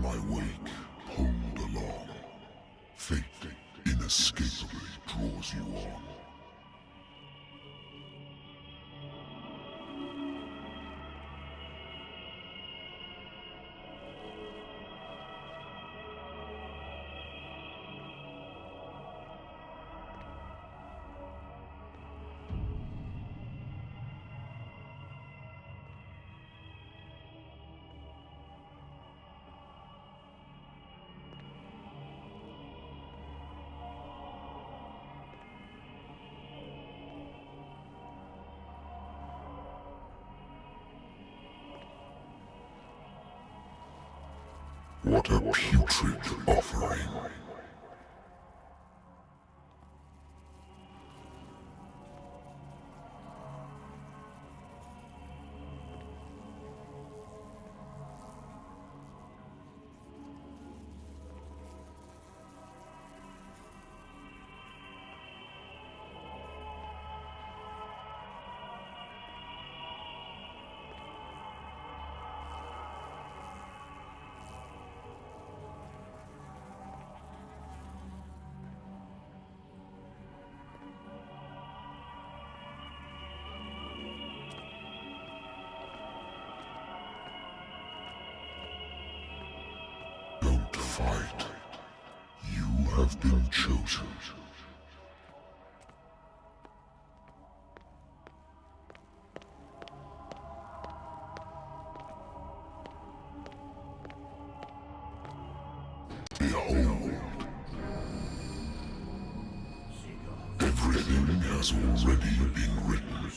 my wake, pulled along. Fate inescapably draws you on. What a putrid offering. have been chosen. Behold. Everything has already been written.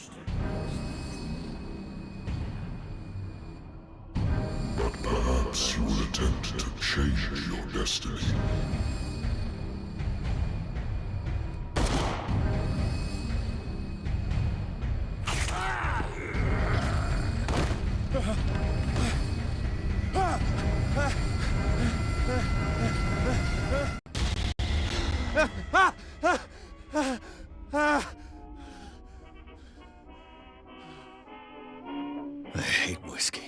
But perhaps you will attempt to change your destiny. I hate whiskey.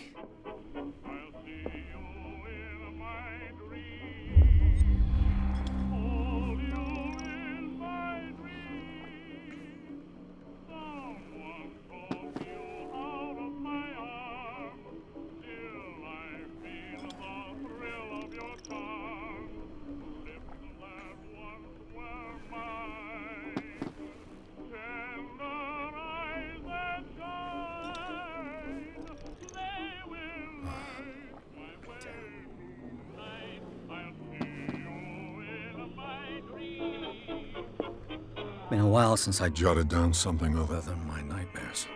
Been a while since I jotted down something other than my nightmares.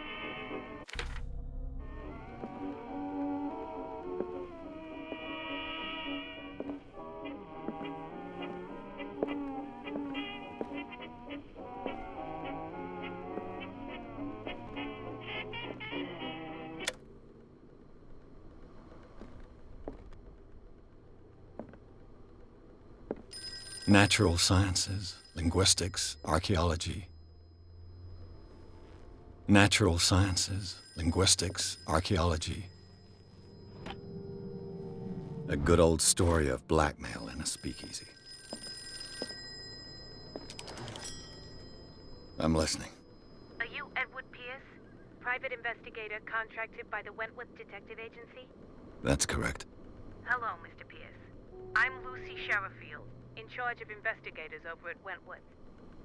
Natural sciences, linguistics, archaeology. Natural sciences, linguistics, archaeology. A good old story of blackmail in a speakeasy. I'm listening. Are you Edward Pierce, private investigator contracted by the Wentworth Detective Agency? That's correct. Hello, Mr. Pierce. I'm Lucy Sherrifield, in charge of investigators over at Wentworth.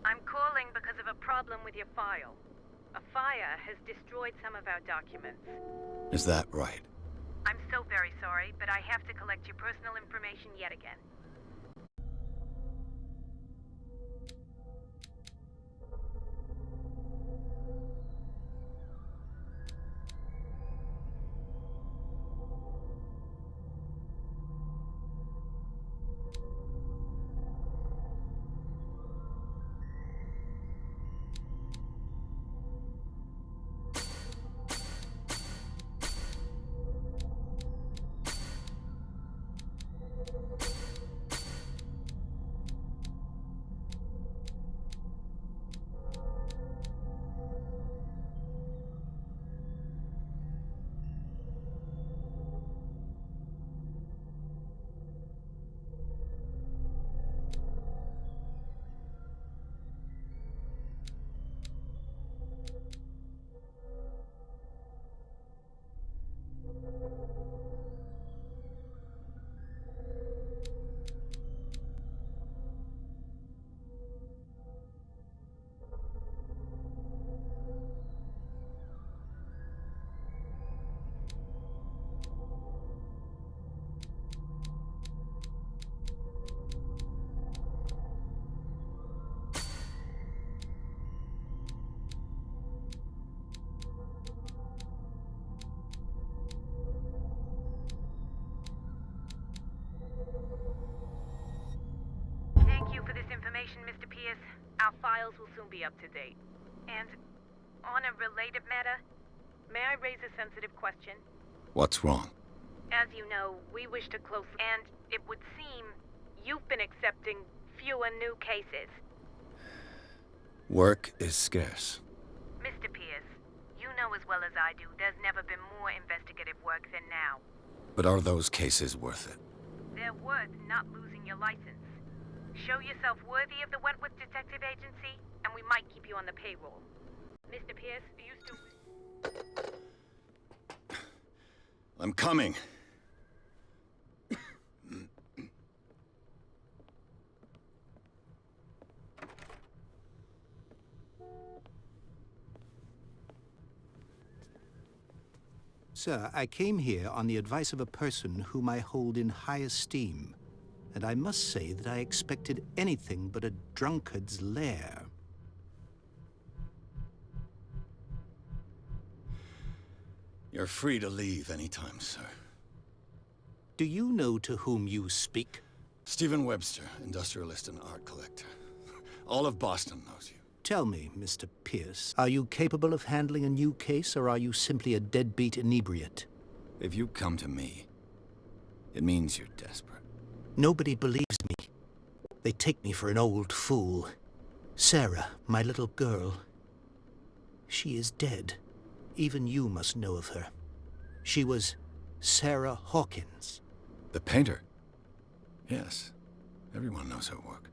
I'm calling because of a problem with your file. A fire has destroyed some of our documents. Is that right? I'm so very sorry, but I have to collect your personal information yet again. Thank you for this information, Mr. Pierce. Our files will soon be up to date. And on a related matter, may I raise a sensitive question? What's wrong? As you know, we wish to close, and it would seem you've been accepting fewer new cases. Work is scarce. Mr. Pierce, you know as well as I do, there's never been more investigative work than now. But are those cases worth it? They're worth not losing your license. Show yourself worthy of the Wentworth Detective Agency, and we might keep you on the payroll. Mr. Pierce, are you still... I'm coming. Sir, I came here on the advice of a person whom I hold in high esteem, and I must say that I expected anything but a drunkard's lair. You're free to leave anytime, sir. Do you know to whom you speak? Stephen Webster, industrialist and art collector. All of Boston knows you. Tell me, Mr. Pierce, are you capable of handling a new case, or are you simply a deadbeat inebriate? If you come to me, it means you're desperate. Nobody believes me. They take me for an old fool. Sarah, my little girl, she is dead. Even you must know of her. She was Sarah Hawkins. The painter? Yes. Everyone knows her work.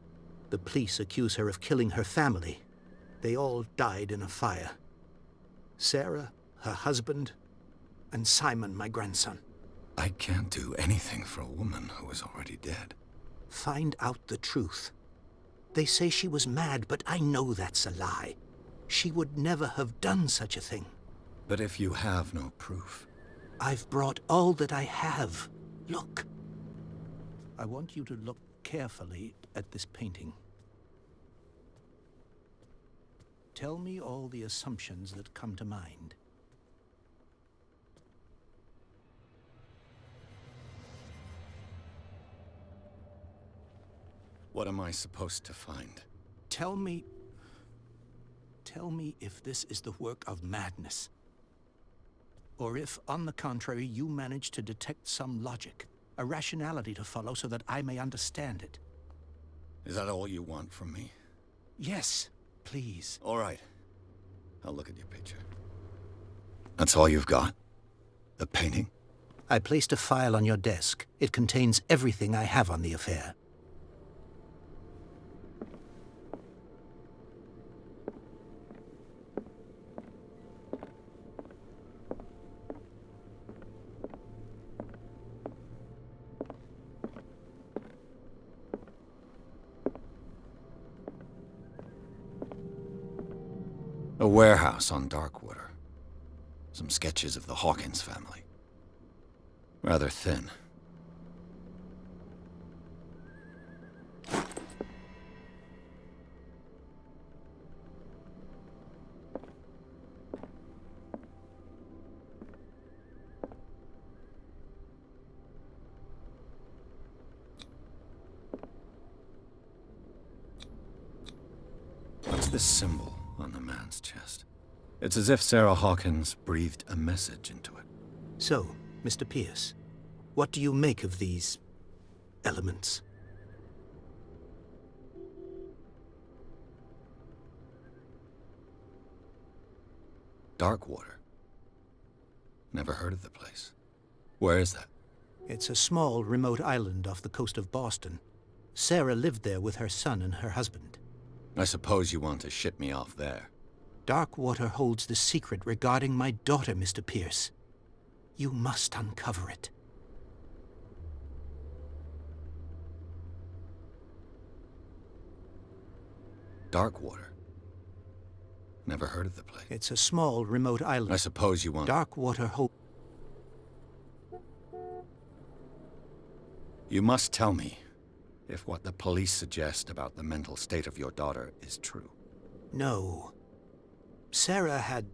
The police accuse her of killing her family. They all died in a fire. Sarah, her husband, and Simon, my grandson. I can't do anything for a woman who is already dead. Find out the truth. They say she was mad, but I know that's a lie. She would never have done such a thing. But if you have no proof... I've brought all that I have. Look. I want you to look carefully at this painting. Tell me all the assumptions that come to mind. What am I supposed to find? Tell me if this is the work of madness. Or if, on the contrary, you manage to detect some logic, a rationality to follow so that I may understand it. Is that all you want from me? Yes, please. All right. I'll look at your picture. That's all you've got? The painting? I placed a file on your desk. It contains everything I have on the affair. A warehouse on Darkwater. Some sketches of the Hawkins family. Rather thin. What's this symbol on the man's chest? It's as if Sarah Hawkins breathed a message into it. So, Mr. Pierce, what do you make of these elements? Darkwater. Never heard of the place. Where is that? It's a small, remote island off the coast of Boston. Sarah lived there with her son and her husband. I suppose you want to ship me off there. Darkwater holds the secret regarding my daughter, Mr. Pierce. You must uncover it. Darkwater. Never heard of the place. It's a small, remote island. I suppose you want... Darkwater holds... You must tell me if what the police suggest about the mental state of your daughter is true. No. Sarah had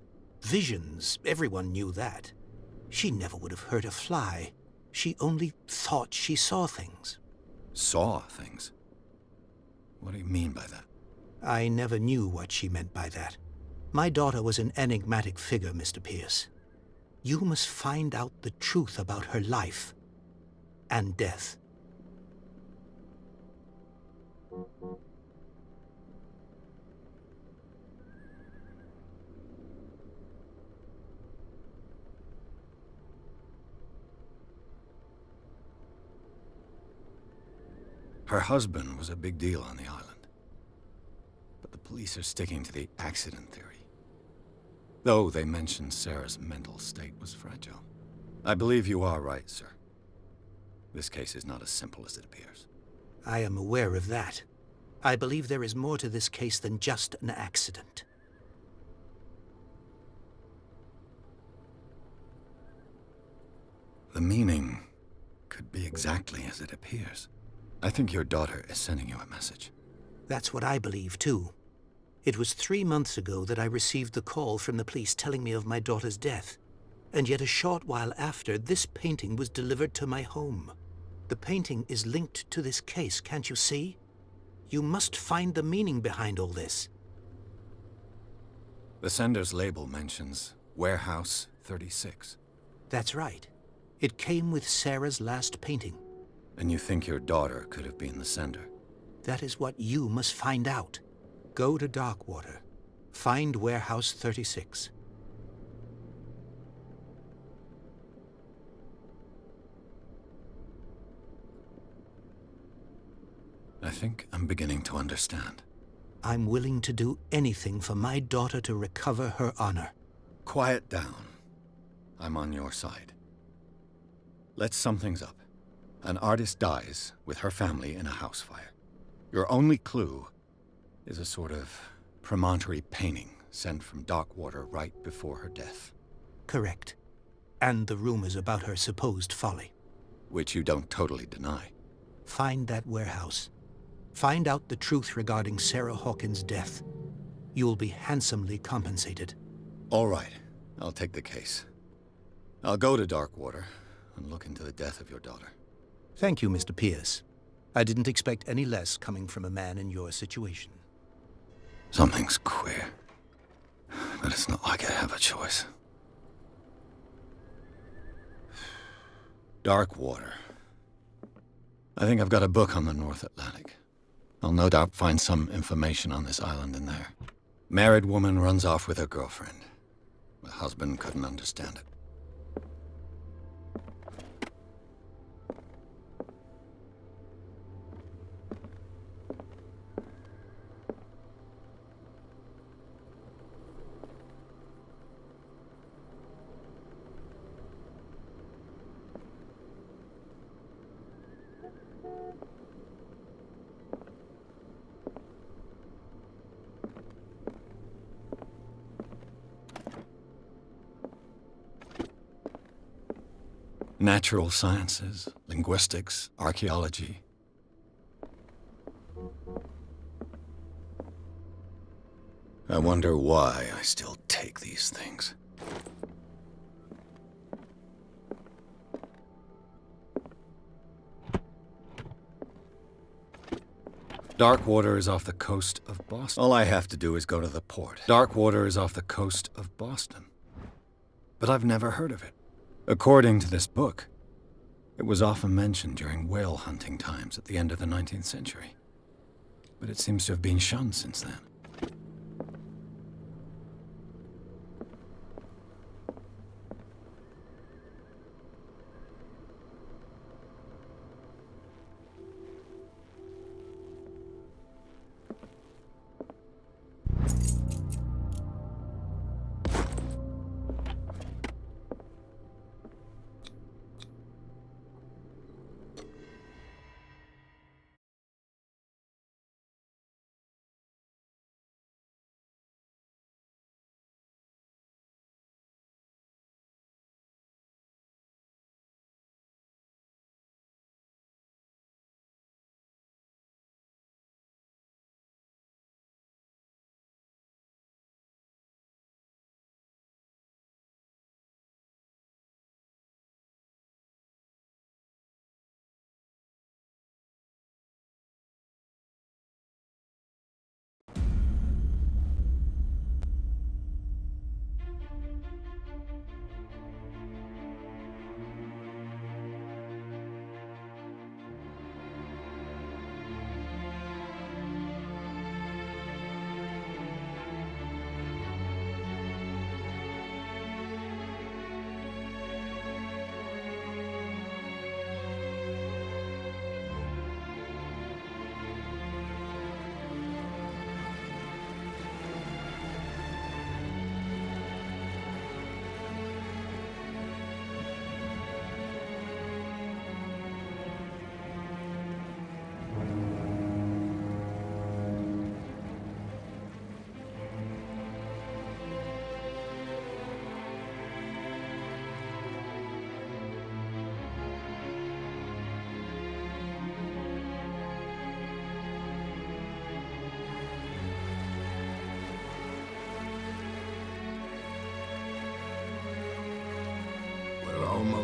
visions. Everyone knew that. She never would have hurt a fly. She only thought she saw things. Saw things? What do you mean by that? I never knew what she meant by that. My daughter was an enigmatic figure, Mr. Pierce. You must find out the truth about her life and death. Her husband was a big deal on the island. But the police are sticking to the accident theory. Though they mentioned Sarah's mental state was fragile. I believe you are right, sir. This case is not as simple as it appears. I am aware of that. I believe there is more to this case than just an accident. the meaning could be exactly as it appears. I think your daughter is sending you a message. That's what I believe, too. It was 3 months ago that I received the call from the police telling me of my daughter's death. And yet a short while after, this painting was delivered to my home. The painting is linked to this case, can't you see? You must find the meaning behind all this. The sender's label mentions Warehouse 36. That's right. It came with Sarah's last painting. And you think your daughter could have been the sender? That is what you must find out. Go to Darkwater. Find Warehouse 36. I think I'm beginning to understand. I'm willing to do anything for my daughter to recover her honor. Quiet down. I'm on your side. Let's sum things up. An artist dies with her family in a house fire. Your only clue is a sort of promontory painting sent from Darkwater right before her death. Correct. And the rumors about her supposed folly. Which you don't totally deny. Find that warehouse. Find out the truth regarding Sarah Hawkins' death. You'll be handsomely compensated. All right. I'll take the case. I'll go to Darkwater and look into the death of your daughter. Thank you, Mr. Pierce. I didn't expect any less coming from a man in your situation. Something's queer. But it's not like I have a choice. Darkwater. I think I've got a book on the North Atlantic. I'll no doubt find some information on this island in there. Married woman runs off with her girlfriend. The husband couldn't understand it. Natural sciences, linguistics, archaeology. I wonder why I still take these things. Darkwater is off the coast of Boston. All I have to do is go to the port. Darkwater is off the coast of Boston. But I've never heard of it. According to this book, it was often mentioned during whale hunting times at the end of the 19th century. But it seems to have been shunned since then.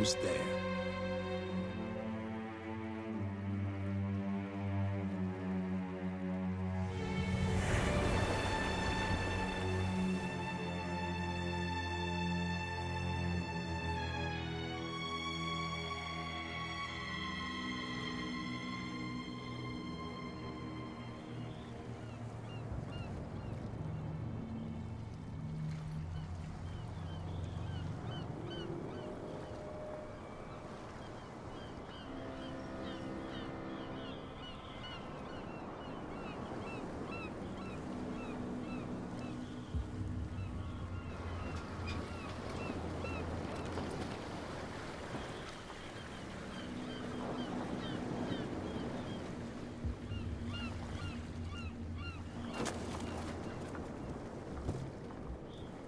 almost there.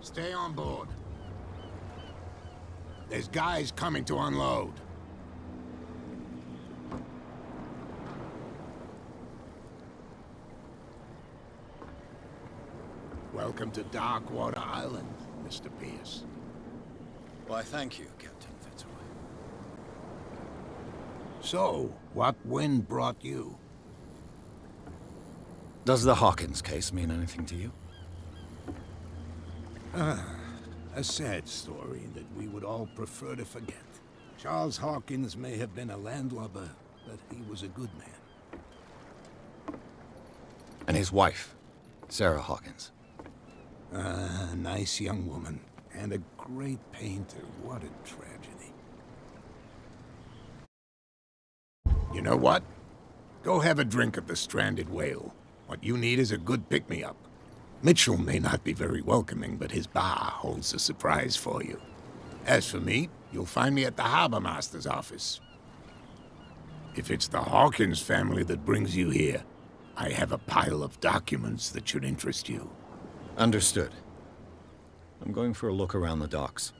Stay on board. There's guys coming to unload. Welcome to Darkwater Island, Mr. Pierce. Why, thank you, Captain Fitzroy. So, what wind brought you? Does the Hawkins case mean anything to you? A sad story that we would all prefer to forget. Charles Hawkins may have been a landlubber, but he was a good man. And his wife, Sarah Hawkins. A nice young woman, and a great painter. What a tragedy. You know what? Go have a drink at the Stranded Whale. What you need is a good pick-me-up. Mitchell may not be very welcoming, but his bar holds a surprise for you. As for me, you'll find me at the Harbor Master's office. If it's the Hawkins family that brings you here, I have a pile of documents that should interest you. Understood. I'm going for a look around the docks.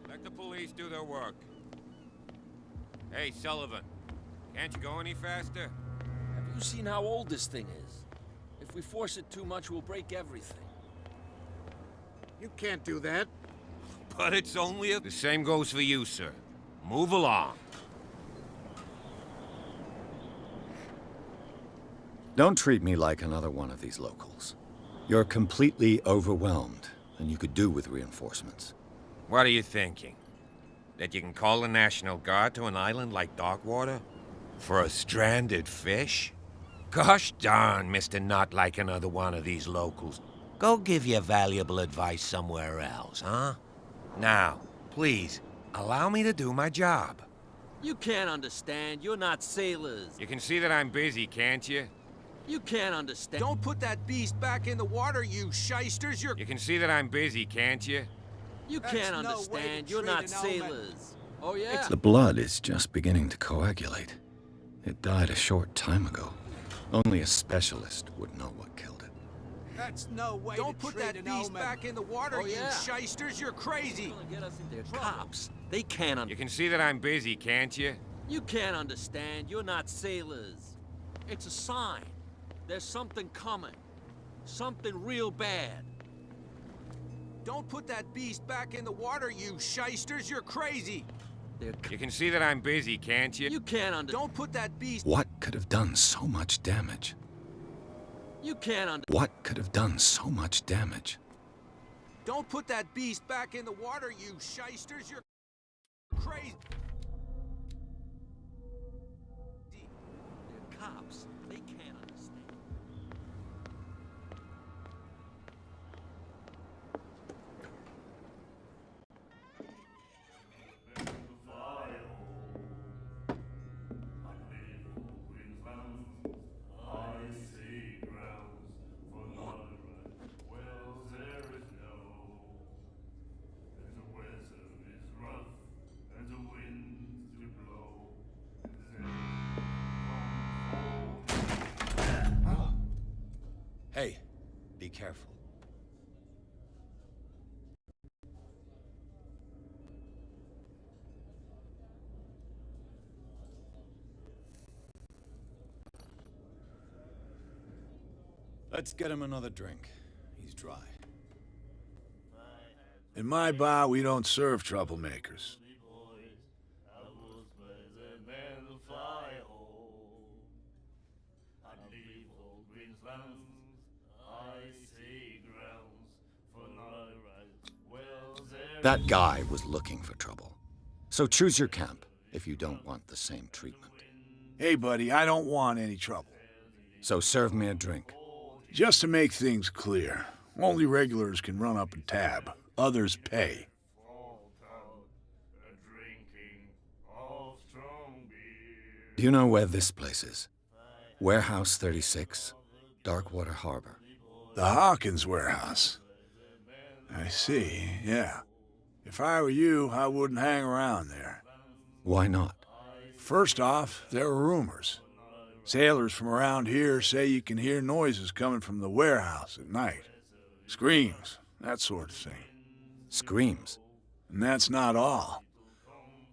Let the police do their work. Hey, Sullivan. Can't you go any faster? Have you seen how old this thing is? If we force it too much, we'll break everything. You can't do that. But it's only a... The same goes for you, sir. Move along. Don't treat me like another one of these locals. You're completely overwhelmed, and you could do with reinforcements. What are you thinking? That you can call the National Guard to an island like Darkwater? For a stranded fish? Gosh darn, Mr. Not Like Another One of these locals. Go give your valuable advice somewhere else, huh? Now, please, allow me to do my job. You can't understand. You're not sailors. You can see that I'm busy, can't you? You can't understand. Don't put that beast back in the water, you shysters! You can see that I'm busy, can't you? You That's can't no way to understand. You're treat not an omen. sailors. Oh, yeah? The blood is just beginning to coagulate. It died a short time ago. Only a specialist would know what killed it. That's no way Don't to put treat that an beast omen. back in the water, Oh, yeah. you shysters! You're crazy! They're gonna get us in They're cops. They can't You can see that I'm busy, can't you? You can't understand. You're not sailors. It's a sign. There's something coming. Something real bad. Don't put that beast back in the water, you shysters! You're crazy! You can see that I'm busy, can't you? You can't understand. Don't put that beast... What could have done so much damage? You can't understand. What could have done so much damage? Don't put that beast back in the water, you shysters! You're crazy! They're cops. They can't understand. Be careful. Let's get him another drink. He's dry. In my bar, we don't serve troublemakers. That guy was looking for trouble. So choose your camp if you don't want the same treatment. Hey, buddy, I don't want any trouble. So serve me a drink. Just to make things clear, only regulars can run up a tab. Others pay. Do you know where this place is? Warehouse 36, Darkwater Harbor. The Hawkins warehouse. I see, yeah. If I were you, I wouldn't hang around there. Why not? First off, there are rumors. Sailors from around here say you can hear noises coming from the warehouse at night. Screams, that sort of thing. Screams? And that's not all.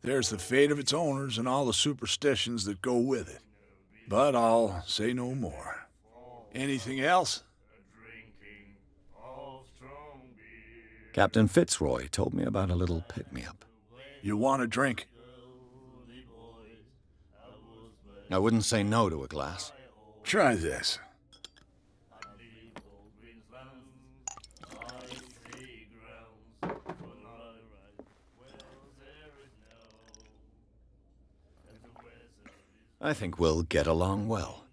There's the fate of its owners and all the superstitions that go with it. But I'll say no more. Anything else? Captain Fitzroy told me about a little pick-me-up. You want a drink? I wouldn't say no to a glass. Try this. I think we'll get along well.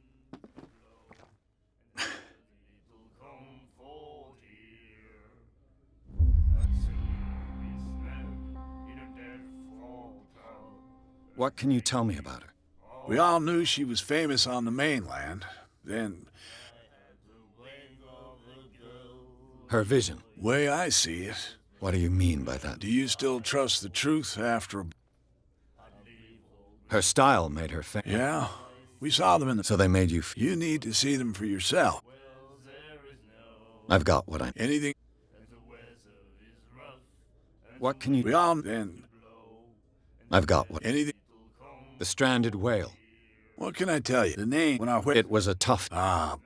What can you tell me about her? We all knew she was famous on the mainland. Then, Her vision. way I see it, What do you mean by that? do you still trust the truth after... Her style made her famous. Yeah, we saw them in the... So they made you You need to see them for yourself. I've got what I... Anything... What can you... We all... Then... I've got what... Anything... The stranded whale. What can I tell you? The name, when I... It was a tough... Ah,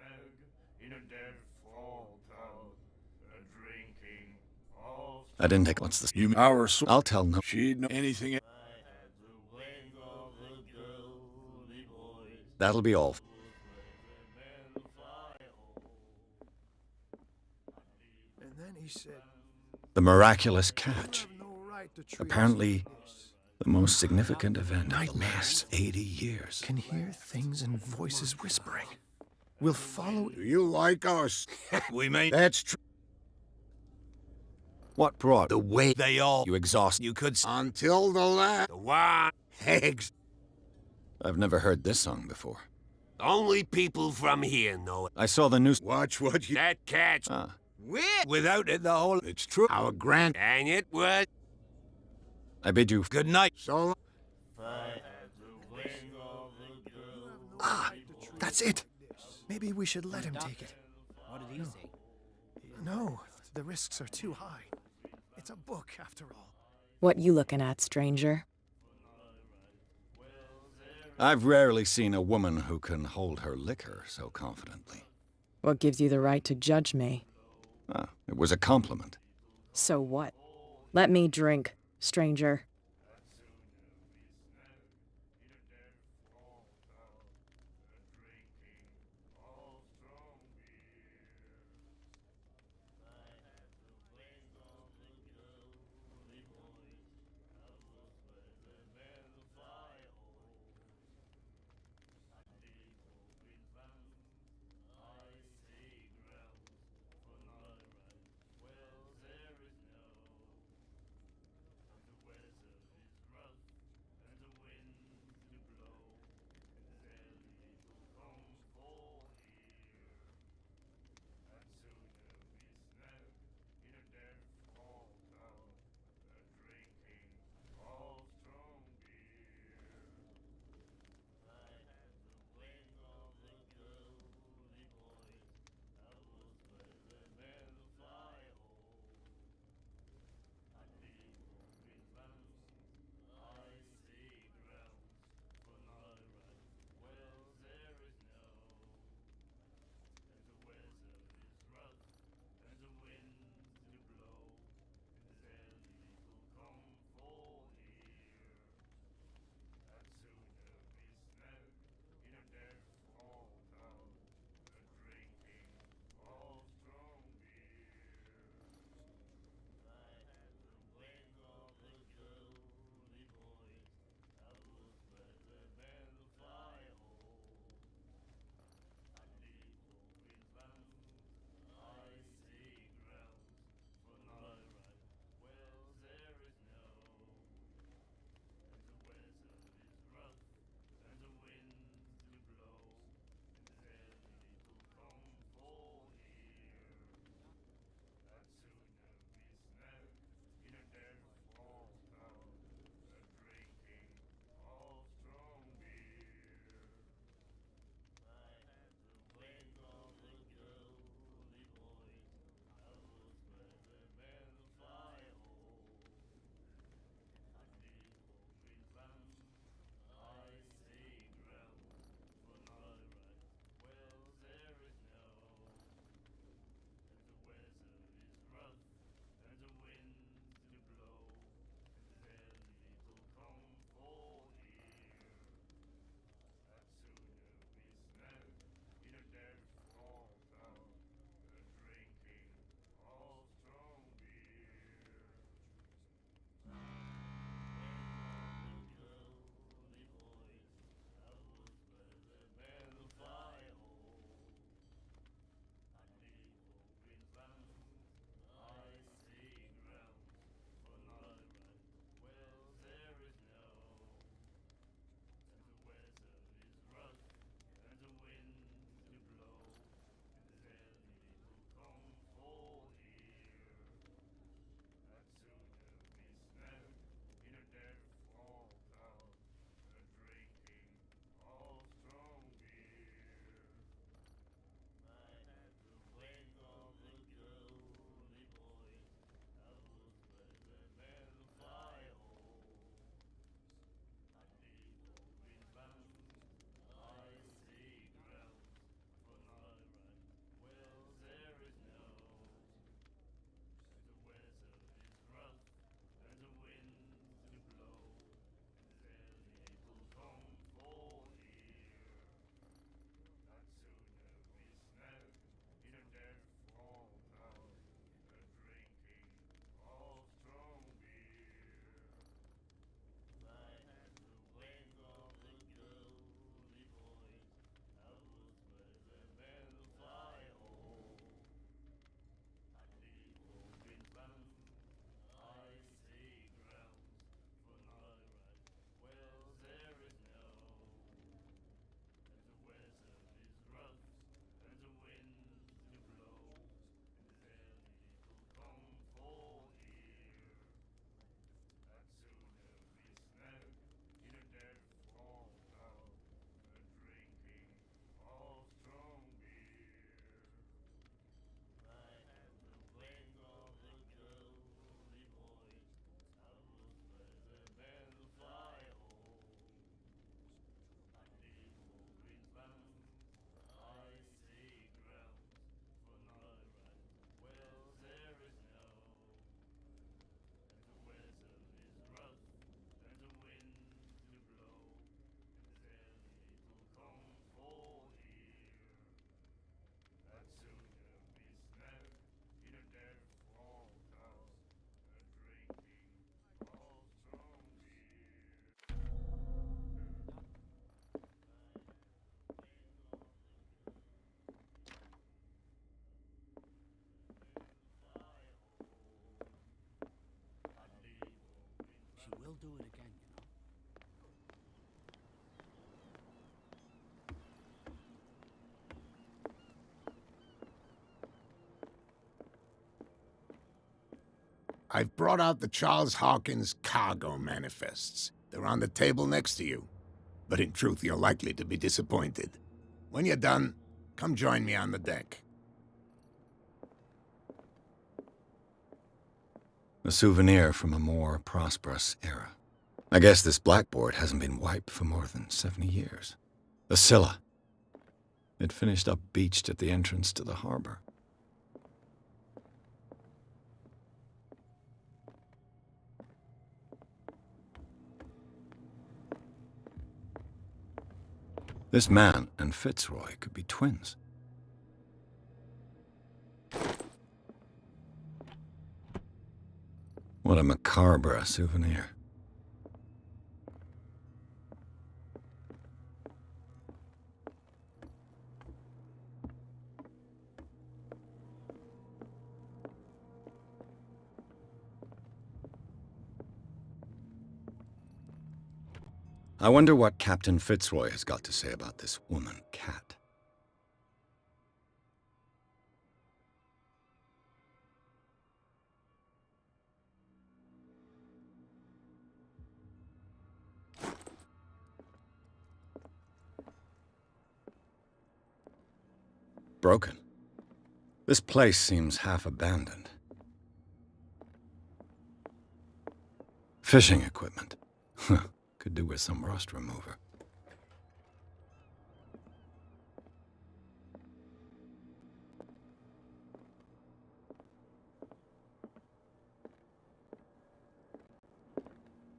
I didn't take... What's the... you... Our... I'll tell no... She'd know anything... That'll be all. And then he said, The miraculous catch. "You have no right to treat us Apparently, like this." the most significant event of the Nightmares. last 80 years. Can hear things and voices whispering. We'll follow. You like us? We may. That's true. What brought The way they all. you exhaust? You could. Until the last... The one. Eggs. I've never heard this song before. Only people from here know it. I saw the news. Watch what you... That catch. Ah, Without it, the whole. It's true. Our grand... And it was. I bid you Good night. So... Ah, that's it. Maybe we should let him take it. What did he say? No, the risks are too high. It's a book, after all. What you looking at, stranger? I've rarely seen a woman who can hold her liquor so confidently. What gives you the right to judge me? Ah, it was a compliment. So what? Let me drink, stranger. She will do it again, you know. I've brought out the Charles Hawkins cargo manifests. They're on the table next to you. But in truth, you're likely to be disappointed. When you're done, come join me on the deck. A souvenir from a more prosperous era. I guess this blackboard hasn't been wiped for more than 70 years. The Scylla. It finished up beached at the entrance to the harbor. This man and Fitzroy could be twins. What a macabre souvenir. I wonder what Captain Fitzroy has got to say about this woman cat. Broken. This place seems half abandoned. Fishing equipment. Could do with some rust remover.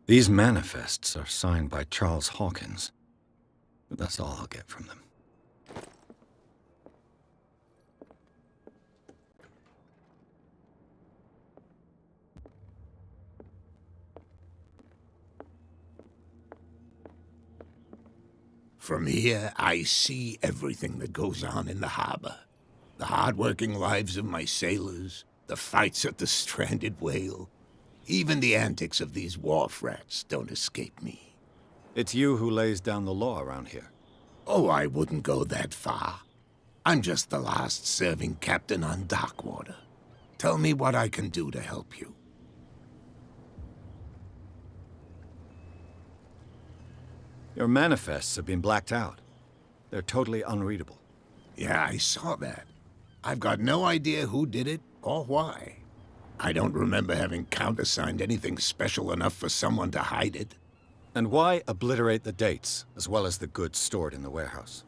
These manifests are signed by Charles Hawkins, but that's all I'll get from them. From here, I see everything that goes on in the harbor. The hard-working lives of my sailors, the fights at the stranded whale. Even the antics of these wharf rats don't escape me. It's you who lays down the law around here. Oh, I wouldn't go that far. I'm just the last serving captain on Darkwater. Tell me what I can do to help you. Your manifests have been blacked out. They're totally unreadable. Yeah, I saw that. I've got no idea who did it or why. I don't remember having countersigned anything special enough for someone to hide it. And why obliterate the dates, as well as the goods stored in the warehouse?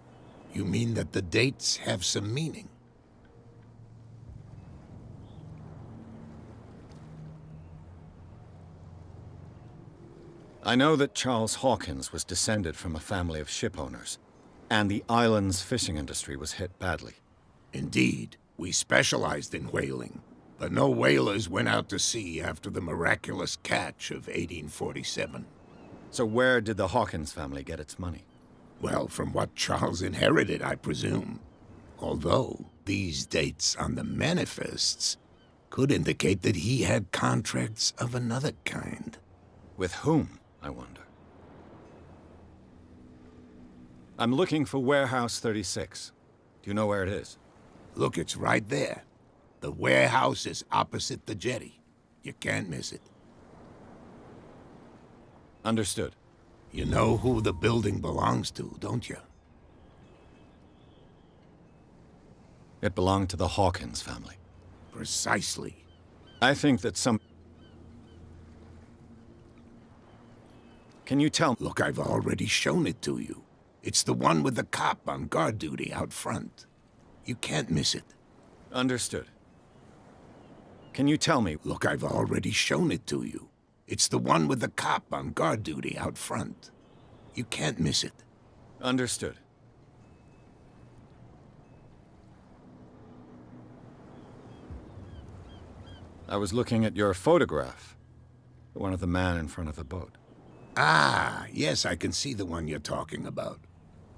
You mean that the dates have some meaning? I know that Charles Hawkins was descended from a family of shipowners, and the island's fishing industry was hit badly. Indeed, we specialized in whaling, but no whalers went out to sea after the miraculous catch of 1847. So where did the Hawkins family get its money? Well, from what Charles inherited, I presume. Although, these dates on the manifests could indicate that he had contracts of another kind. With whom, I wonder? I'm looking for Warehouse 36. Do you know where it is? Look, it's right there. The warehouse is opposite the jetty. You can't miss it. Understood. You know who the building belongs to, don't you? It belonged to the Hawkins family. Precisely. I think that some... Can you tell me? Look, I've already shown it to you. It's the one with the cop on guard duty out front. You can't miss it. Understood. Can you tell me? Look, I've already shown it to you. It's the one with the cop on guard duty out front. You can't miss it. Understood. I was looking at your photograph. The one of the man in front of the boat. Ah, yes, I can see the one you're talking about.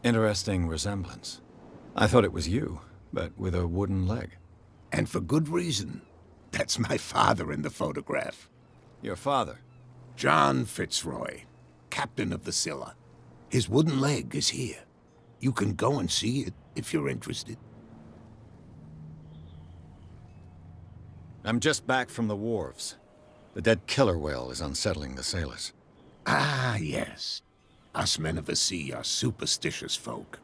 Interesting resemblance. I thought it was you, but with a wooden leg. And for good reason. That's my father in the photograph. Your father? John Fitzroy, captain of the Scylla. His wooden leg is here. You can go and see it if you're interested. I'm just back from the wharves. The dead killer whale is unsettling the sailors. Ah, yes. Us men of the sea are superstitious folk.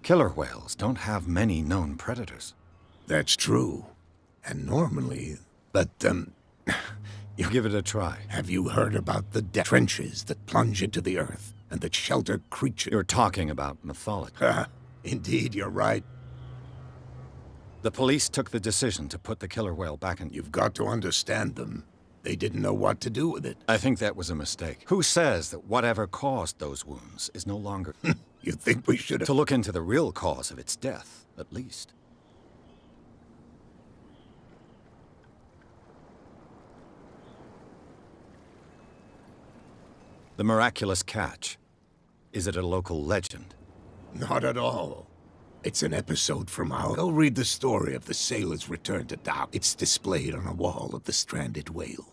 Killer whales don't have many known predators. That's true. And normally... But, You give it a try. have you heard about the trenches that plunge into the earth and that shelter creatures? You're talking about mythology. Indeed, you're right. The police took the decision to put the killer whale back in... You've got to understand them. They didn't know what to do with it. I think that was a mistake. Who says that whatever caused those wounds is no longer... You think we should have... To look into the real cause of its death, at least. The miraculous catch. Is it a local legend? Not at all. It's an episode from our... Go read the story of the sailor's return to dock. It's displayed on a wall of the stranded whale.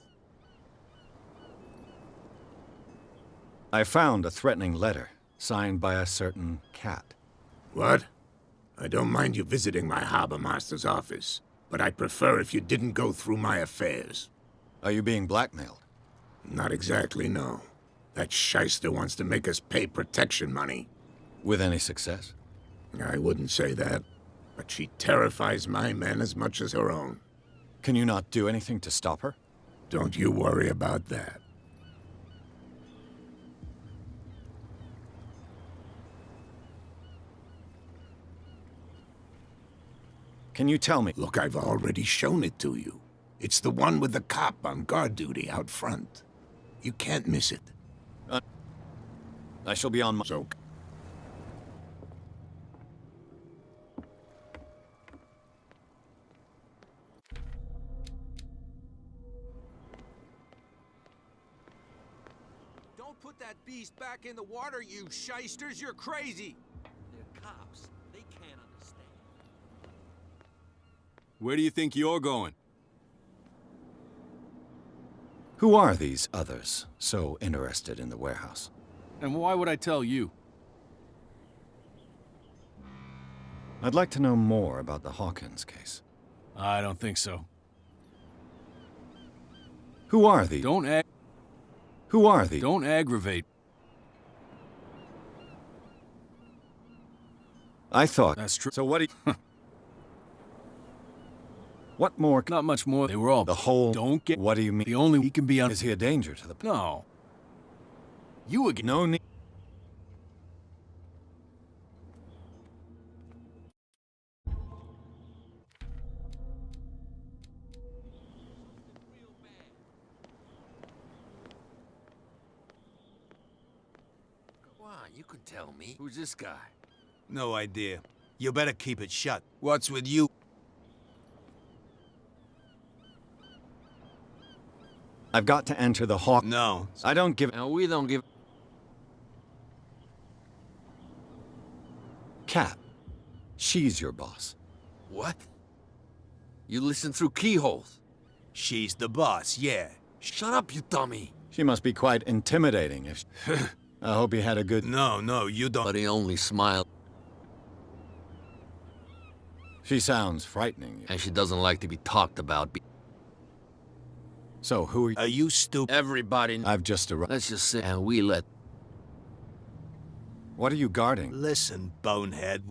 I found a threatening letter, signed by a certain cat. What? I don't mind you visiting my harbor master's office, but I'd prefer if you didn't go through my affairs. Are you being blackmailed? Not exactly, no. That shyster wants to make us pay protection money. With any success? I wouldn't say that, but she terrifies my men as much as her own. Can you not do anything to stop her? Don't you worry about that. Can you tell me? Look, I've already shown it to you. It's the one with the cop on guard duty out front. You can't miss it. I shall be on my... So... Don't put that beast back in the water, you shysters! You're crazy! They're cops. They can't understand. Where do you think you're going? Who are these others so interested in the warehouse? And why would I tell you? I'd like to know more about the Hawkins case. I don't think so. Who are these? Who are these? Don't aggravate. I thought... That's true. So what do you... What more? Not much more. They were all... The whole... Don't get... What do you mean? The only... He can be on... Is he a danger to the... No. You again. No need... Come on, you can tell me. Who's this guy? No idea. You better keep it shut. What's with you? I've got to enter the Hawk... No. I don't give... And we don't give... Cat. She's your boss. What? You listen through keyholes. She's the boss, yeah. Shut up, you dummy. She must be quite intimidating if... I hope he had a good... No, you don't. But he only smiled. She sounds frightening. And she doesn't like to be talked about. So, who are you? Are you stupid? Everybody... I've just arrived. Let's just say, and we let... What are you guarding? Listen, bonehead.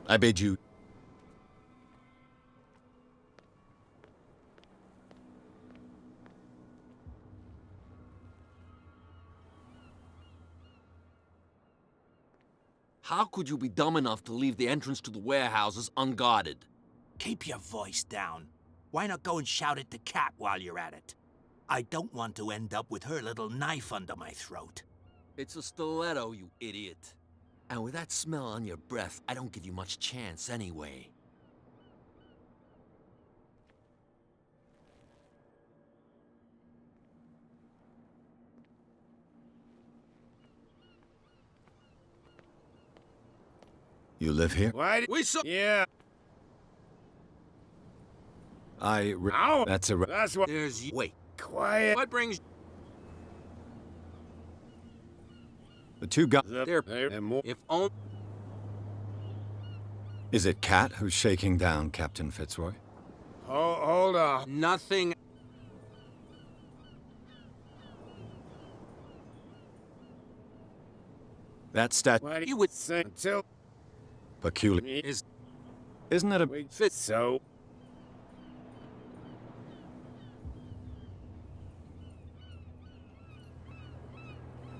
I bid you... How could you be dumb enough to leave the entrance to the warehouses unguarded? Keep your voice down. Why not go and shout at the cat while you're at it? I don't want to end up with her little knife under my throat. It's a stiletto, you idiot. And with that smell on your breath, I don't give you much chance anyway. You live here? Why? We saw... Yeah. Ow! That's a... That's what... There's... Wait. Quiet. What brings... The two guys... There... If only... Is it Cat who's shaking down Captain Fitzroy? Hold on. Nothing... That stat... What you would say until... Peculiar. Is... Isn't it a... We fit so...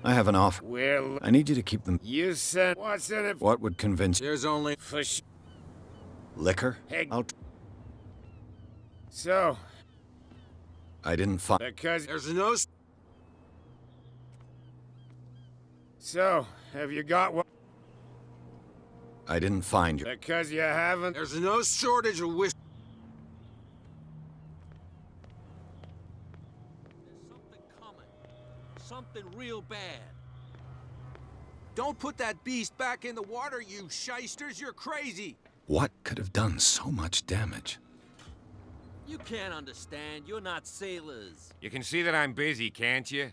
I have an offer. Well... I need you to keep them... You said... What's in it? What would convince you? There's only... For sh... Liquor? Hey. I'll... So... I didn't find... Because... There's no... So, have you got what... I didn't find you. Because you haven't... There's no shortage of whiskey. There's something coming. Something real bad. Don't put that beast back in the water, you shysters. You're crazy. What could have done so much damage? You can't understand. You're not sailors. You can see that I'm busy, can't you?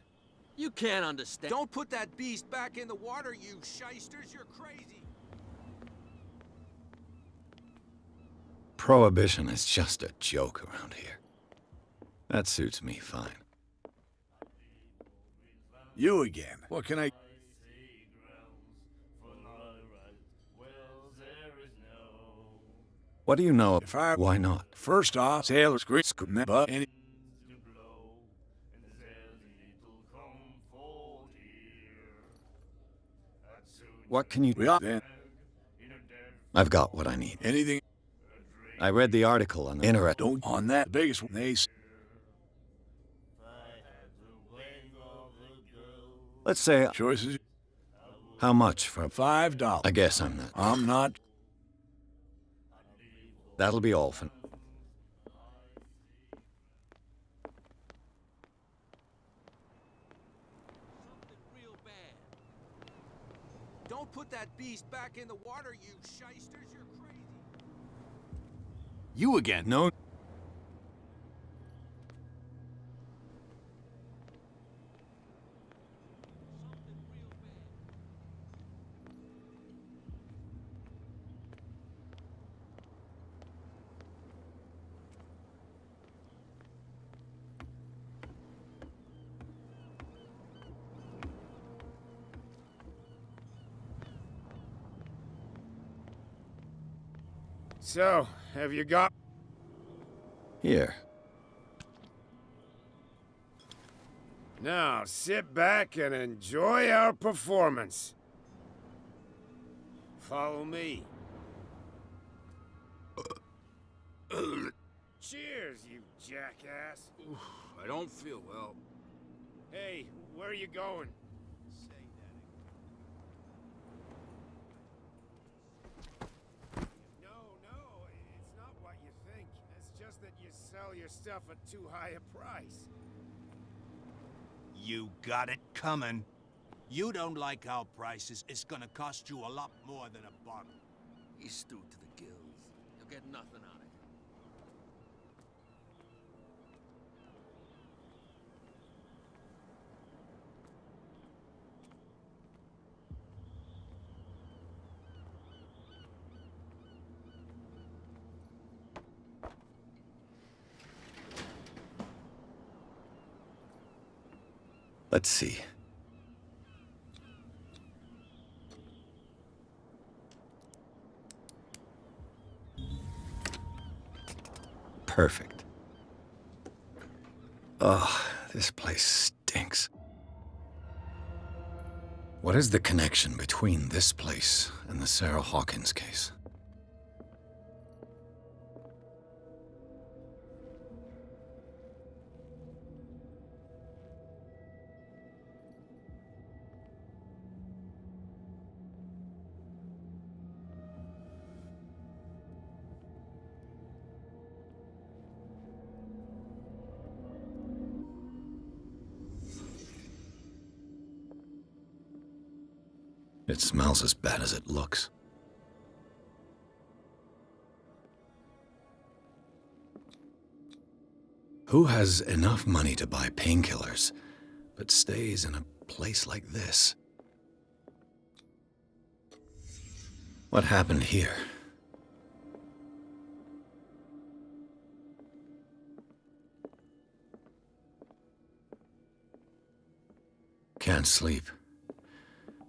You can't understand. Don't put that beast back in the water, you shysters. You're crazy. Prohibition is just a joke around here. That suits me fine. You again. What can I... What do you know? If I... Why not? First off, sailors great but any... What can you... We are then. I've got what I need. Anything... I read the article on the internet. Don't on that biggest one. They... Let's say... Choices... How much for... $5. I guess I'm not... I'm not... That'll be all for... Don't put that beast back in the water, you shysters. You're crazy. You again. No. So, have you got... Here. Now, sit back and enjoy our performance. Follow me. Cheers, you jackass. I don't feel well. Hey, where are you going? No, it's not what you think. It's just that you sell your stuff at too high a price. You got it coming. You don't like our prices, it's gonna cost you a lot more than a bottle. He's stewed to the gills. You'll get nothing out of it. Let's see. Perfect. Ugh, this place stinks. What is the connection between this place and the Sarah Hawkins case? It smells as bad as it looks. Who has enough money to buy painkillers, but stays in a place like this? What happened here? Can't sleep.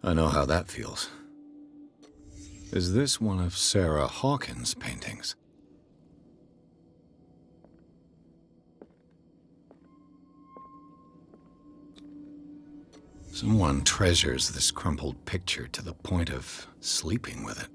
I know how that feels. Is this one of Sarah Hawkins' paintings? Someone treasures this crumpled picture to the point of sleeping with it.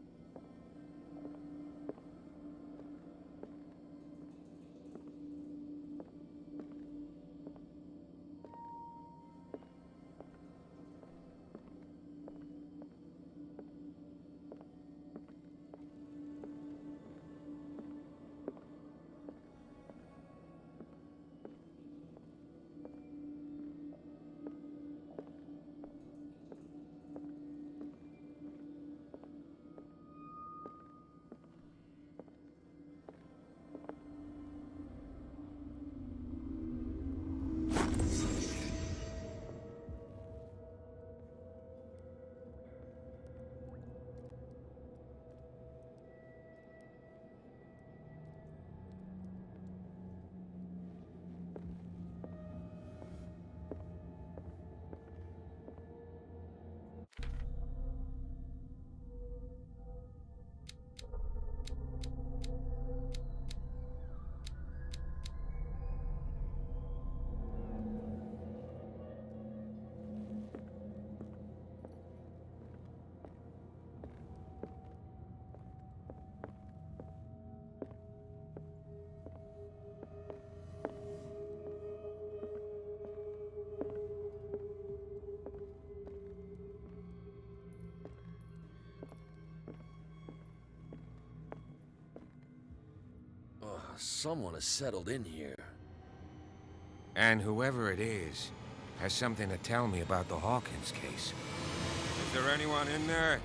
Someone has settled in here. And whoever it is has something to tell me about the Hawkins case. Is there anyone in there?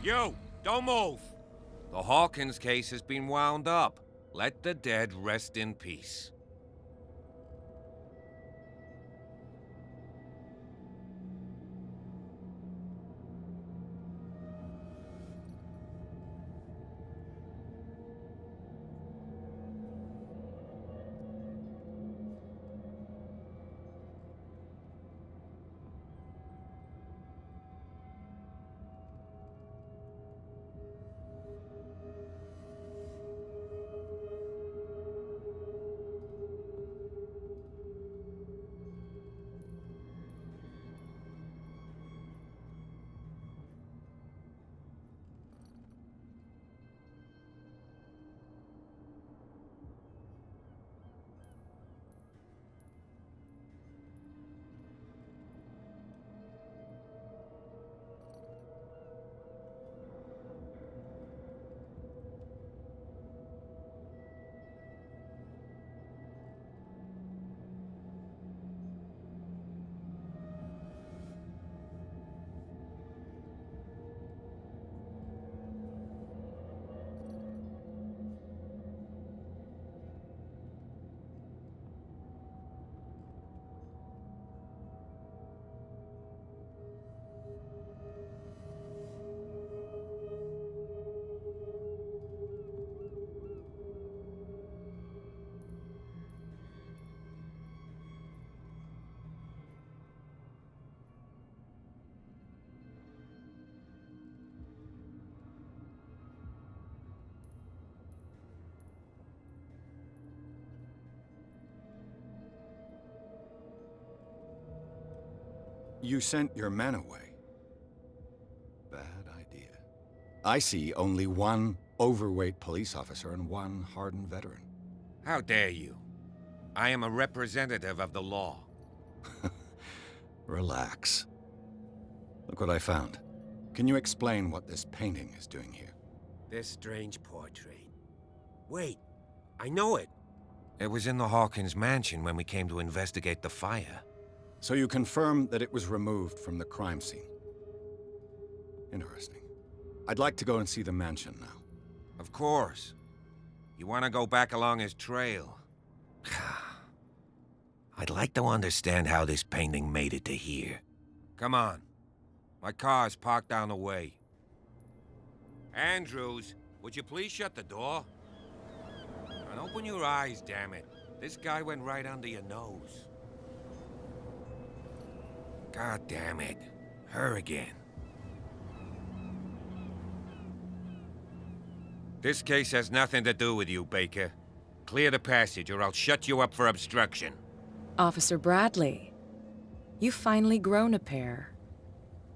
You! Don't move! The Hawkins case has been wound up. Let the dead rest in peace. You sent your men away. Bad idea. I see only one overweight police officer and one hardened veteran. How dare you? I am a representative of the law. Relax. Look what I found. Can you explain what this painting is doing here? This strange portrait. Wait, I know it. It was in the Hawkins mansion when we came to investigate the fire. So you confirm that it was removed from the crime scene. Interesting. I'd like to go and see the mansion now. Of course. You want to go back along his trail. I'd like to understand how this painting made it to here. Come on. My car's parked down the way. Andrews, would you please shut the door? And open your eyes, damn it. This guy went right under your nose. God damn it. Her again. This case has nothing to do with you, Baker. Clear the passage or I'll shut you up for obstruction. Officer Bradley, you've finally grown a pair.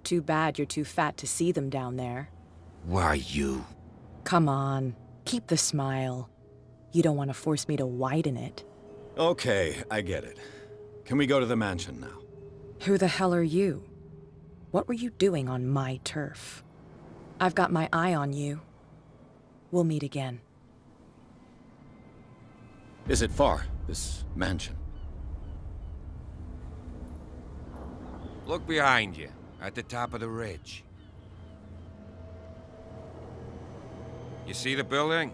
Too bad you're too fat to see them down there. Why, you... Come on, keep the smile. You don't want to force me to widen it. Okay, I get it. Can we go to the mansion now? Who the hell are you? What were you doing on my turf? I've got my eye on you. We'll meet again. Is it far, this mansion? Look behind you, at the top of the ridge. You see the building?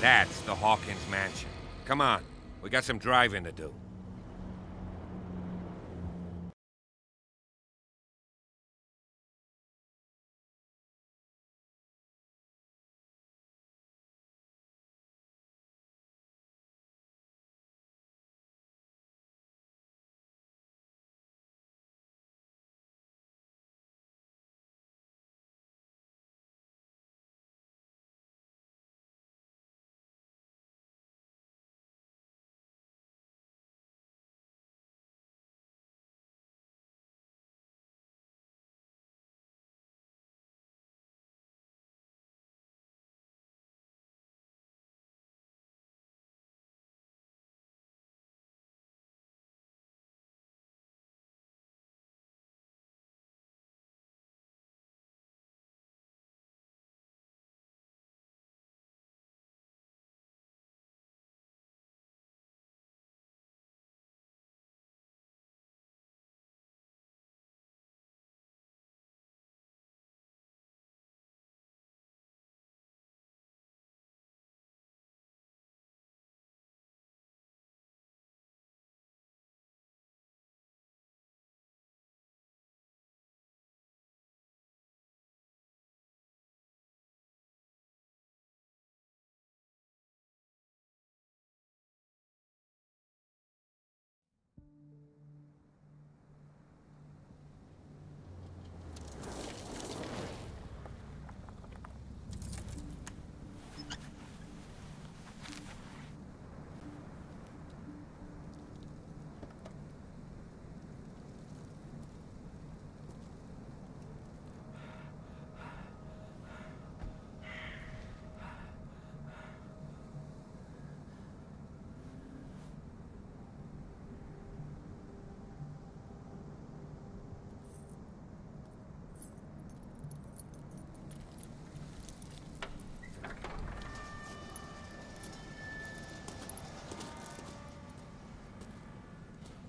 That's the Hawkins mansion. Come on, we got some driving to do.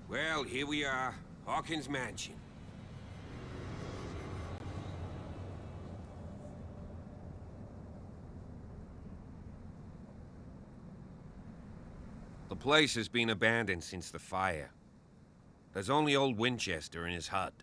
Well, here we are, Hawkins Mansion. The place has been abandoned since the fire. There's only old Winchester in his hut.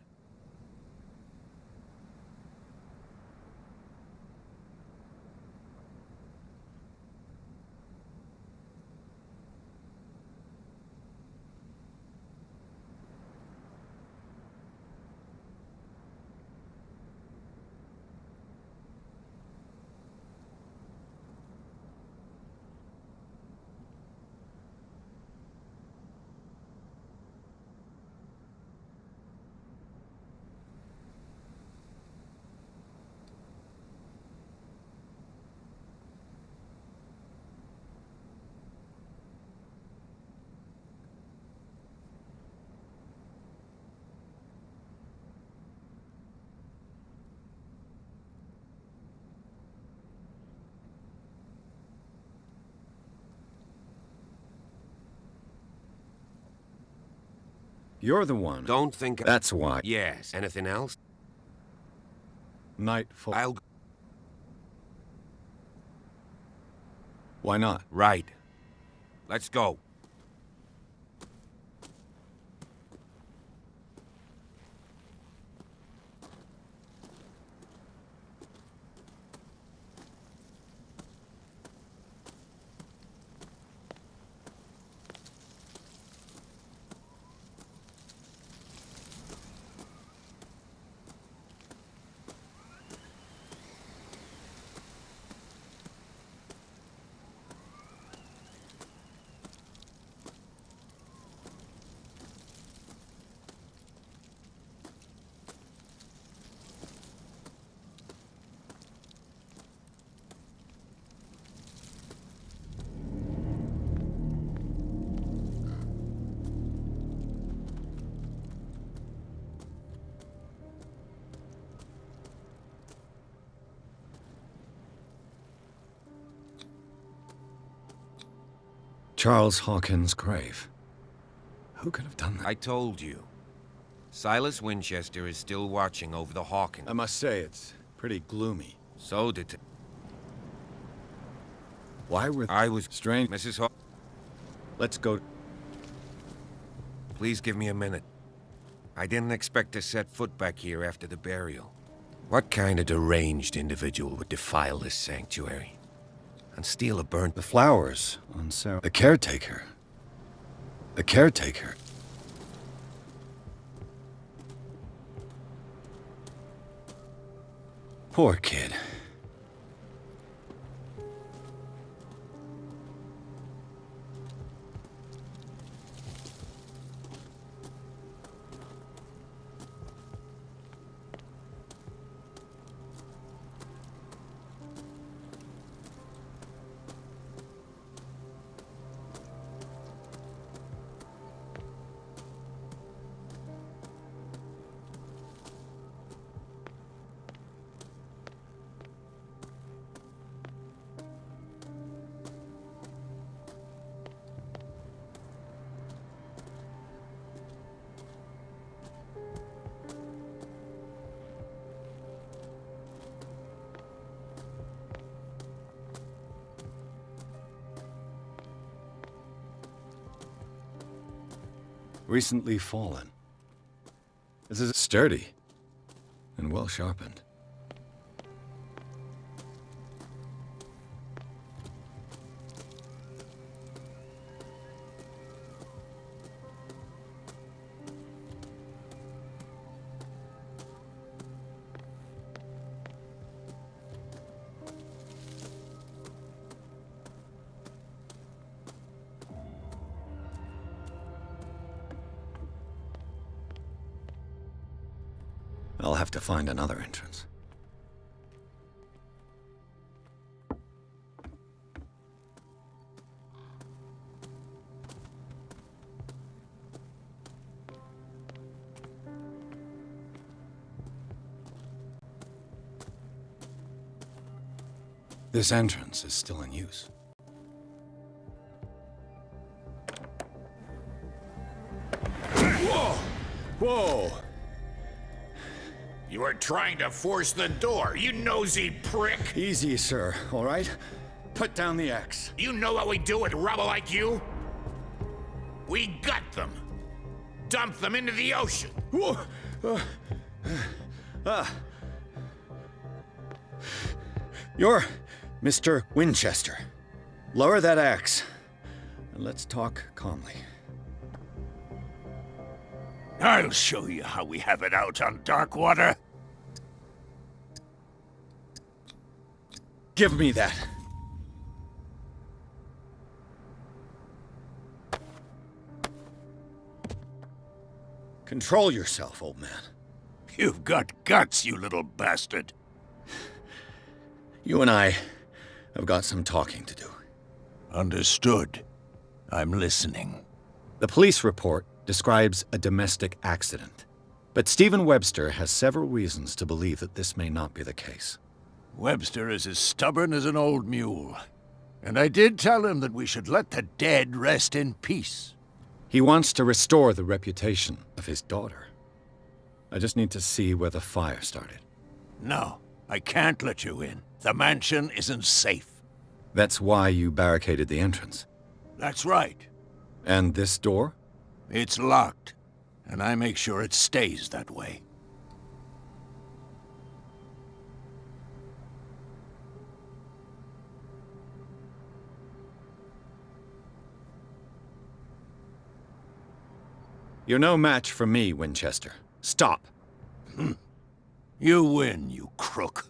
You're the one. Don't think... That's why. Yes. Anything else? Nightfall. I'll... Why not? Right. Let's go. Charles Hawkins' grave. Who could have done that? I told you. Silas Winchester is still watching over the Hawkins. I must say, it's pretty gloomy. So did... Why were... I was... Strange. Mrs. Haw... Let's go... Please give me a minute. I didn't expect to set foot back here after the burial. What kind of deranged individual would defile this sanctuary? And steal a burnt... The flowers on Sarah... The caretaker. The caretaker. Poor kid. Recently fallen. This is sturdy and well sharpened. I'll have to find another entrance. This entrance is still in use. Whoa! Whoa! You are trying to force the door, you nosy prick! Easy, sir, all right? Put down the axe. You know what we do with rubble like you? We gut them. Dump them into the ocean. Whoa! You're Mr. Winchester. Lower that axe, and let's talk calmly. I'll show you how we have it out on Darkwater. Give me that. Control yourself, old man. You've got guts, you little bastard. You and I have got some talking to do. Understood. I'm listening. The police report describes a domestic accident, but Stephen Webster has several reasons to believe that this may not be the case. Webster is as stubborn as an old mule. And I did tell him that we should let the dead rest in peace. He wants to restore the reputation of his daughter. I just need to see where the fire started. No, I can't let you in. The mansion isn't safe. That's why you barricaded the entrance. That's right. And this door? It's locked, and I make sure it stays that way. You're no match for me, Winchester. Stop. You win, you crook.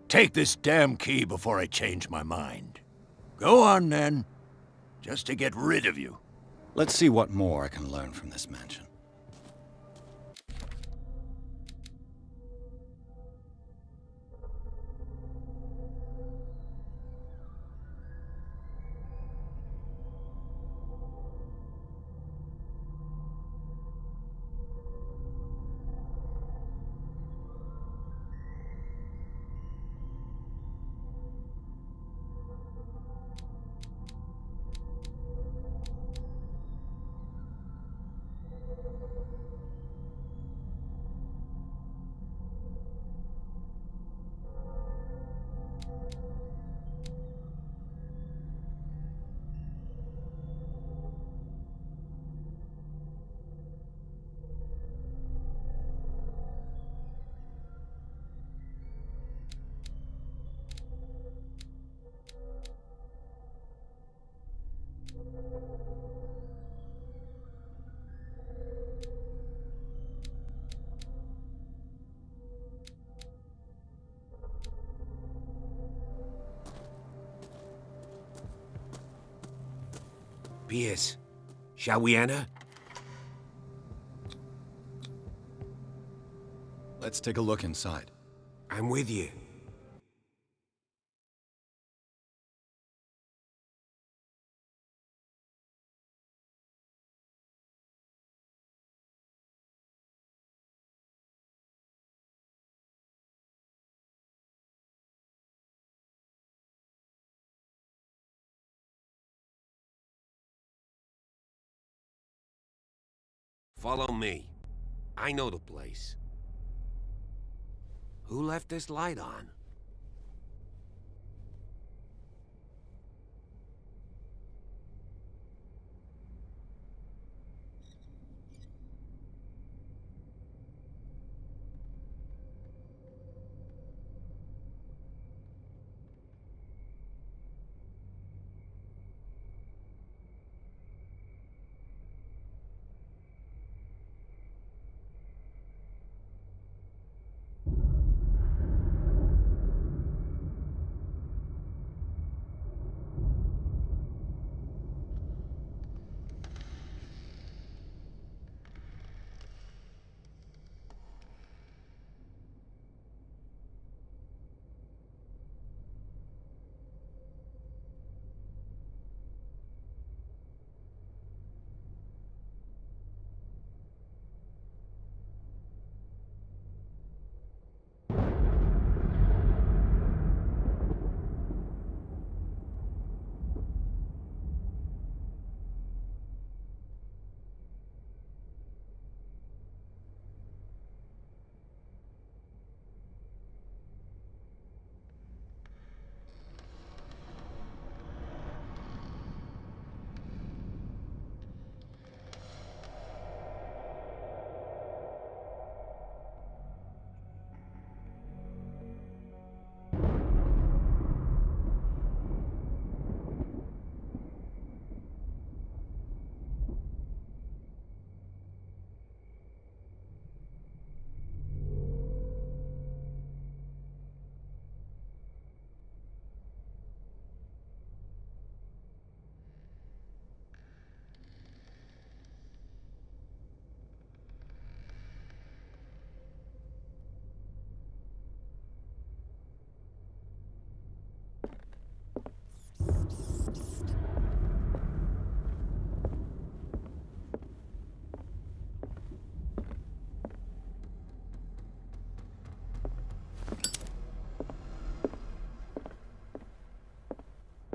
Take this damn key before I change my mind. Go on, then. Just to get rid of you. Let's see what more I can learn from this mansion. Pierce, shall we enter? Let's take a look inside. I'm with you. Follow me. I know the place. Who left this light on?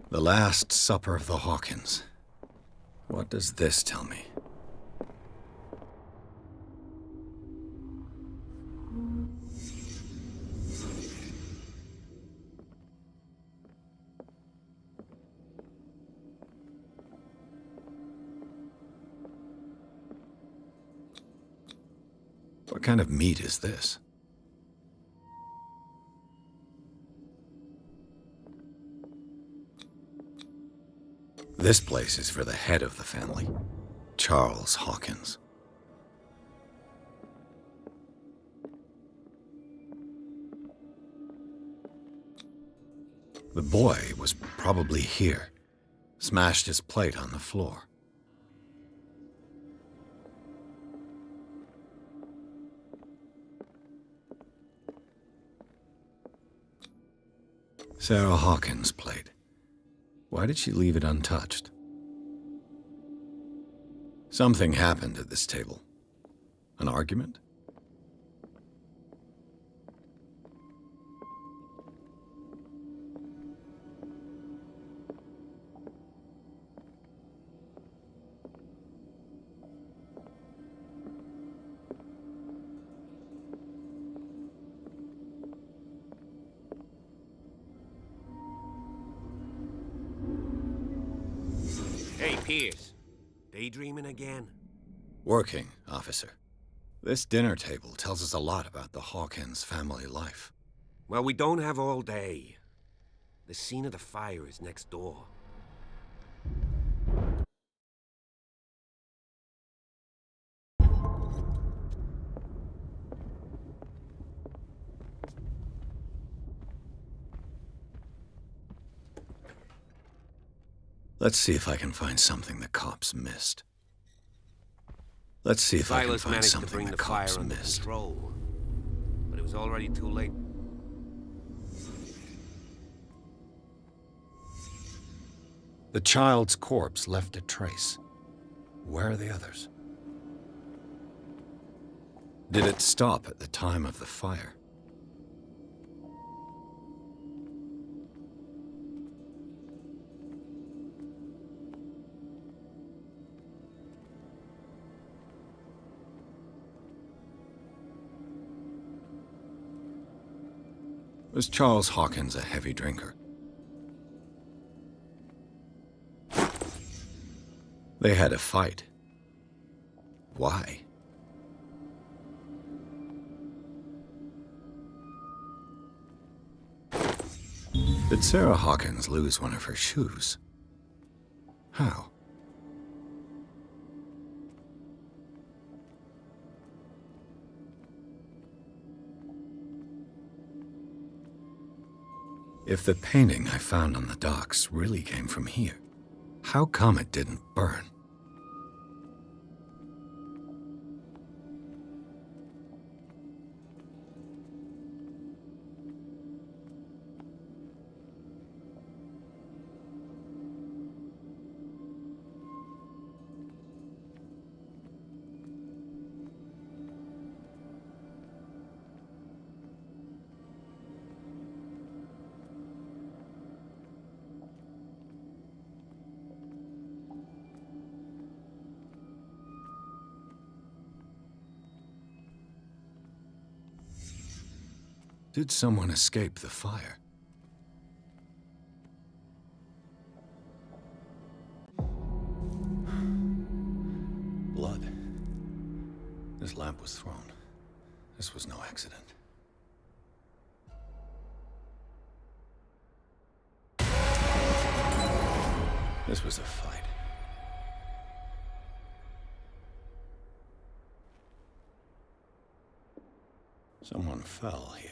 The Last Supper of the Hawkins. What does this tell me? What kind of meat is this? This place is for the head of the family, Charles Hawkins. The boy was probably here, smashed his plate on the floor. Sarah Hawkins' plate. Why did she leave it untouched? Something happened at this table. An argument? Hey, Pierce. Daydreaming again? Working, officer. This dinner table tells us a lot about the Hawkins family life. Well, we don't have all day. The scene of the fire is next door. Let's see if I can find something the cops missed. Let's see if I can Silas find managed to something bring the the fire cops under missed. control, but it was already too late. The child's corpse left a trace. Where are the others? Did it stop at the time of the fire? Was Charles Hawkins a heavy drinker? They had a fight. Why? Did Sarah Hawkins lose one of her shoes? How? If the painting I found on the docks really came from here, how come it didn't burn? Did someone escape the fire? Blood. This lamp was thrown. This was no accident. This was a fight. Someone fell here.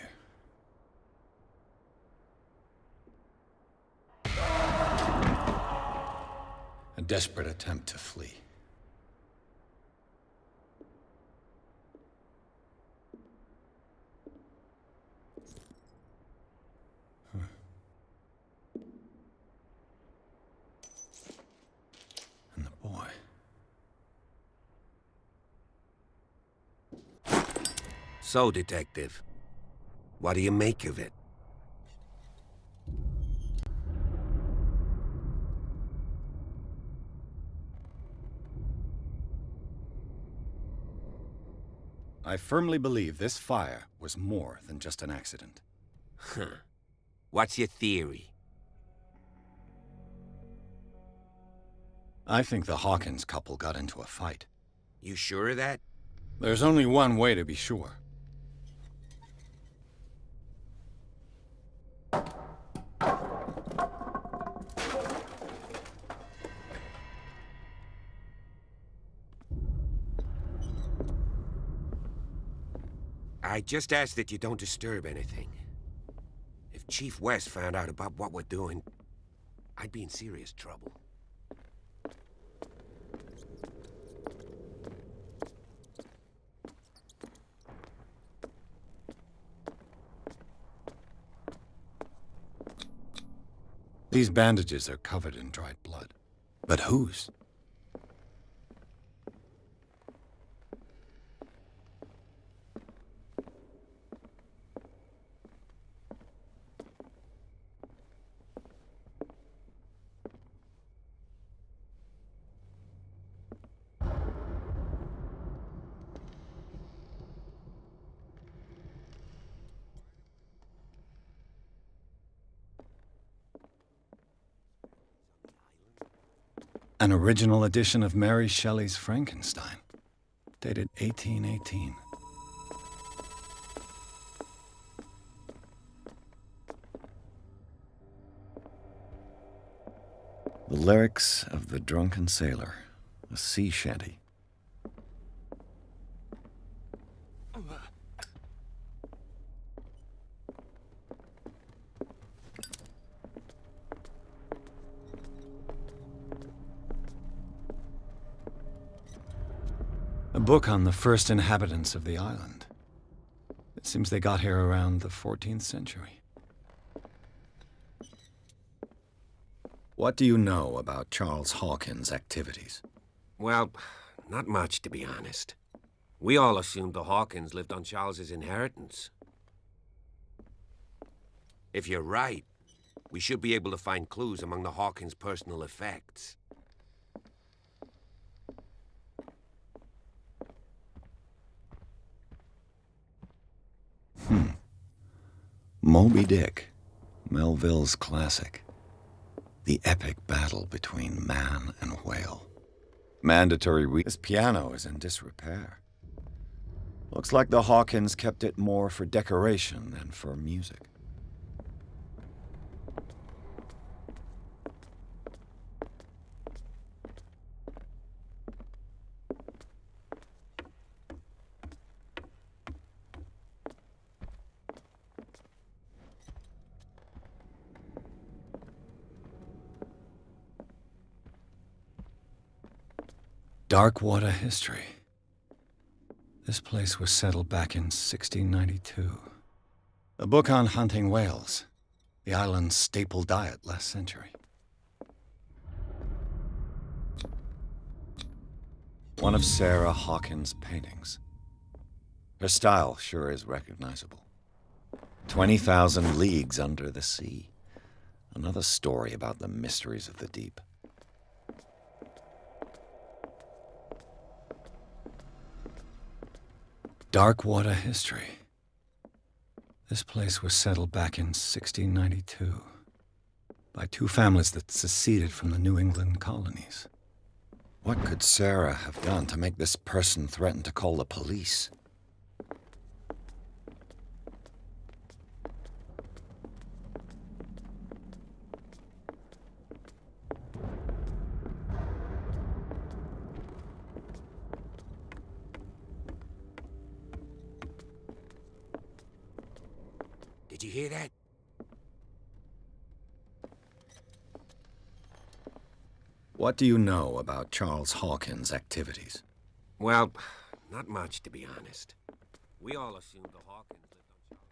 A desperate attempt to flee. And the boy. So, Detective, what do you make of it? I firmly believe this fire was more than just an accident. Huh. What's your theory? I think the Hawkins couple got into a fight. You sure of that? There's only one way to be sure. I just ask that you don't disturb anything. If Chief West found out about what we're doing, I'd be in serious trouble. These bandages are covered in dried blood. But whose? An original edition of Mary Shelley's Frankenstein, dated 1818. The lyrics of The Drunken Sailor, a sea shanty. A book on the first inhabitants of the island. It seems they got here around the 14th century. What do you know about Charles Hawkins' activities? Well, not much, to be honest. We all assumed the Hawkins lived on Charles's inheritance. If you're right, we should be able to find clues among the Hawkins' personal effects. Moby Dick, Melville's classic. The epic battle between man and whale. Mandatory This piano is in disrepair. Looks like the Hawkins kept it more for decoration than for music. Darkwater history. This place was settled back in 1692. A book on hunting whales, the island's staple diet last century. One of Sarah Hawkins' paintings. Her style sure is recognizable. 20,000 Leagues Under the Sea. Another story about the mysteries of the deep. Darkwater history. This place was settled back in 1692 by two families that seceded from the New England colonies. What could Sarah have done to make this person threaten to call the police? Did you hear that? What do you know about Charles Hawkins' activities? Well, not much, to be honest. We all assumed the Hawkins lived on Charles.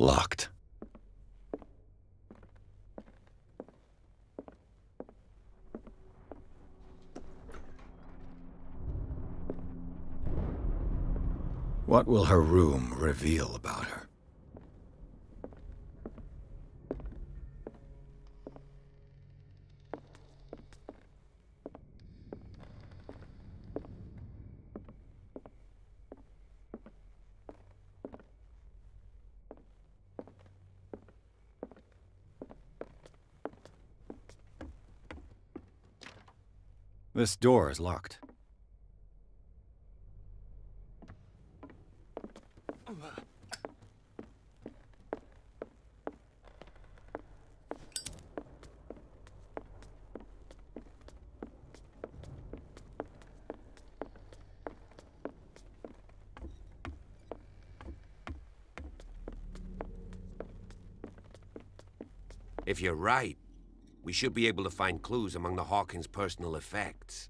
Locked. What will her room reveal about her? This door is locked. If you're right, we should be able to find clues among the Hawkins' personal effects.